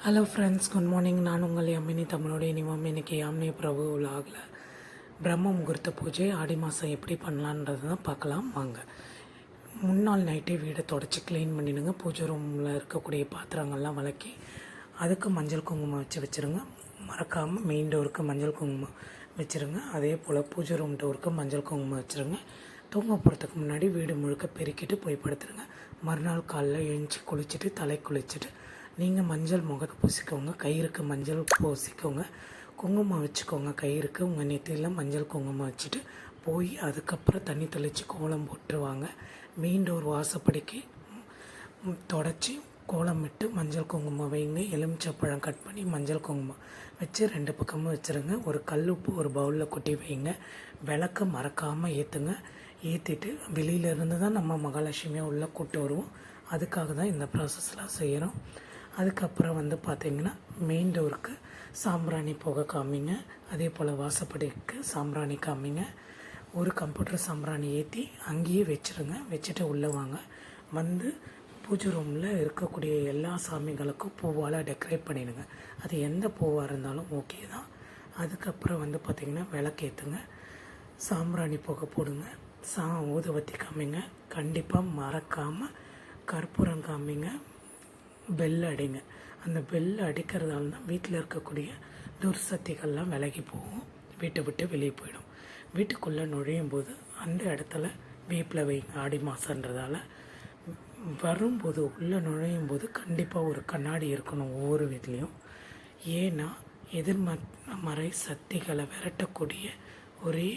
Hello friends, good morning. நான் உங்கள் அம்மினி தமிழோட இனிமம். இன்றைக்கி யாமினி பிரபு உலகில் பிரம்ம முகூர்த்த பூஜை ஆடி மாதம் எப்படி பண்ணலான்றது தான் பார்க்கலாம் வாங்க. முன்னாள் நைட்டே வீடை தொடச்சி க்ளீன் பண்ணிடுங்க. பூஜை ரூமில் இருக்கக்கூடிய பாத்திரங்கள்லாம் விளக்கி அதுக்கு மஞ்சள் குங்குமம் வச்சுருங்க. மறக்காமல் மெயின் டோருக்கு மஞ்சள் குங்குமம் வச்சுருங்க. அதே போல் பூஜை ரூம் டோருக்கு மஞ்சள் குங்குமம் வச்சுருங்க. தூங்க போகிறதுக்கு முன்னாடி வீடு முழுக்க பெருக்கிட்டு போய் படுத்துருங்க. மறுநாள் காலைல எழுந்துச்சி குளிச்சுட்டு தலை குளிச்சுட்டு நீங்கள் மஞ்சள் முகத்தை பூசிக்கோங்க. கயிறுக்கு மஞ்சள் பூசிக்கோங்க. குங்குமம் வச்சுக்கோங்க. கயிறுக்கு உங்கள் நெத்தியில் மஞ்சள் குங்குமம் வச்சுட்டு போய் அதுக்கப்புறம் தண்ணி தெளித்து கோலம் போட்டுருவாங்க. மெயின் டோர் வாசப்படிக்கு தொடச்சி கோலம் விட்டு மஞ்சள் குங்குமம் வைங்க. எலுமிச்சப்பழம் கட் பண்ணி மஞ்சள் குங்குமம் வச்சு 2 பக்கமும் வச்சுருங்க. ஒரு கல் உப்பு ஒரு பவுலில் கொட்டி வைங்க. விளக்க மறக்காமல் ஏற்றுங்க. ஏற்றிட்டு வெளியிலேருந்து தான் நம்ம மகாலட்சுமியாக உள்ளே கூட்டு வருவோம். அதுக்காக தான் இந்த ப்ராசஸ்லாம் செய்கிறோம். அதுக்கப்புறம் பார்த்திங்கன்னா மெயின் டோருக்கு சாம்பிராணி புகை காமிங்க. அதே போல் வாசப்படிக்கு சாம்பிராணி காமிங்க. ஒரு கம்ப்யூட்டர் சாம்பிராணி ஏற்றி அங்கேயே வச்சுருங்க. வச்சுட்டு உள்ளே வாங்க. பூஜை ரூமில் இருக்கக்கூடிய எல்லா சாமிகளுக்கும் பூவால் டெக்கரேட் பண்ணிடுங்க. அது எந்த பூவாக இருந்தாலும் ஓகே தான். அதுக்கப்புறம் பார்த்திங்கன்னா விளக்கேற்றுங்க. சாம்பிராணி புகை போடுங்க. ஊதுவத்தி காமிங்க. கண்டிப்பாக மறக்காமல் கற்பூரம் காமிங்க. பெல் அடிங்க. அந்த பெல் அடிக்கிறதால தான் வீட்டில் இருக்கக்கூடிய துர்சக்திகள்லாம் விலகி போகும். வீட்டை விட்டு வெளியே போயிடும். வீட்டுக்குள்ளே நுழையும் போது அந்த இடத்துல வேப்பில் வைங்க. ஆடி மாதன்றதால வரும்போது உள்ளே நுழையும் போது கண்டிப்பாக ஒரு கண்ணாடி இருக்கணும் ஒவ்வொரு வீட்லேயும். ஏன்னா எதிர்மறை சக்திகளை விரட்டக்கூடிய ஒரே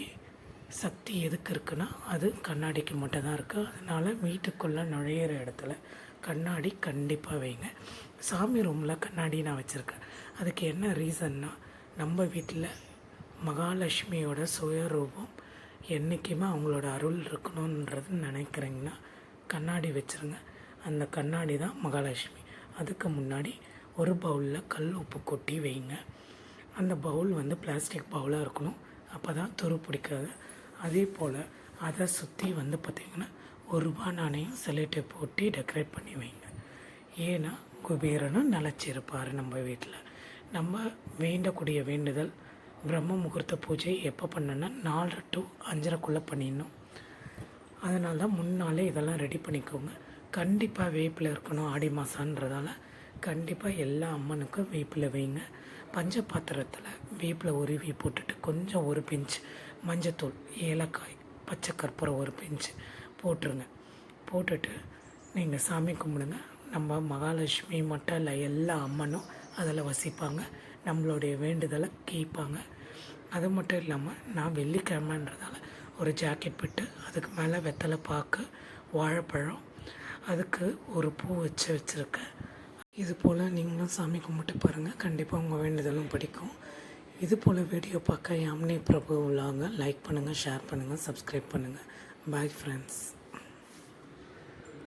சக்தி எதுக்கு இருக்குன்னா அது கண்ணாடிக்கு மட்டும்தான் இருக்குது. அதனால் வீட்டுக்குள்ளே நுழையிற இடத்துல கண்ணாடி கண்டிப்பாக வைங்க. சாமி ரூமில் கண்ணாடி நான் வச்சுருக்கேன். அதுக்கு என்ன ரீசன்னா, நம்ம வீட்டில் மகாலட்சுமியோட சுயரூபம் என்றைக்குமே அவங்களோட அருள் இருக்கணுன்றது நினைக்கிறீங்கன்னா கண்ணாடி வச்சுருங்க. அந்த கண்ணாடி தான் மகாலட்சுமி. அதுக்கு முன்னாடி ஒரு பவுலில் கல் உப்பு கொட்டி வைங்க. அந்த பவுல் பிளாஸ்டிக் பவுலாக இருக்கணும். அப்போ தான் துரு பிடிக்காது. அதே போல் அதை சுற்றி பார்த்திங்கன்னா ₹1 நாணயம் செலேட்டை போட்டு டெக்கரேட் பண்ணி வைங்க. ஏன்னா குபேரனும் நிலச்சிருப்பார் நம்ம வீட்டில். நம்ம வேண்டக்கூடிய வேண்டுதல் பிரம்ம முகூர்த்த பூஜை எப்போ பண்ணணுன்னா 4 to 5:30 பண்ணிடணும். அதனால தான் முன்னாலே இதெல்லாம் ரெடி பண்ணிக்கோங்க. கண்டிப்பாக வேப்பில் இருக்கணும். ஆடி மாதன்றதால கண்டிப்பாக எல்லா அம்மனுக்கும் வேப்பில் வைங்க. பஞ்ச பாத்திரத்தில் வேப்பில் உருவி போட்டுட்டு கொஞ்சம் 1 பிஞ்ச் மஞ்சத்தூள், ஏலக்காய், பச்சை கற்பூரம் 1 பிஞ்ச் போட்டுருங்க. போட்டுட்டு நீங்கள் சாமி கும்பிடுங்க. நம்ம மகாலட்சுமி மட்டும் இல்லை, எல்லா அம்மனும் அதில் வசிப்பாங்க. நம்மளுடைய வேண்டுதலை கேட்பாங்க. அது மட்டும் இல்லாமல் நான் வெள்ளிக்கிழமைன்றதால ஒரு ஜாக்கெட் பிட்டு அதுக்கு மேலே வெத்தலை பாக்கு, வாழைப்பழம், அதுக்கு ஒரு பூ வச்சுருக்கேன். இது போல் நீங்களும் சாமி கும்பிட்டு பாருங்கள். கண்டிப்பாக உங்கள் வேண்டுதலும் படிக்கும். இது போல் வீடியோ பார்க்க யாமினி பிரபு உள்ளாங்க லைக் பண்ணுங்கள், ஷேர் பண்ணுங்கள், சப்ஸ்கிரைப் பண்ணுங்கள். Bye friends.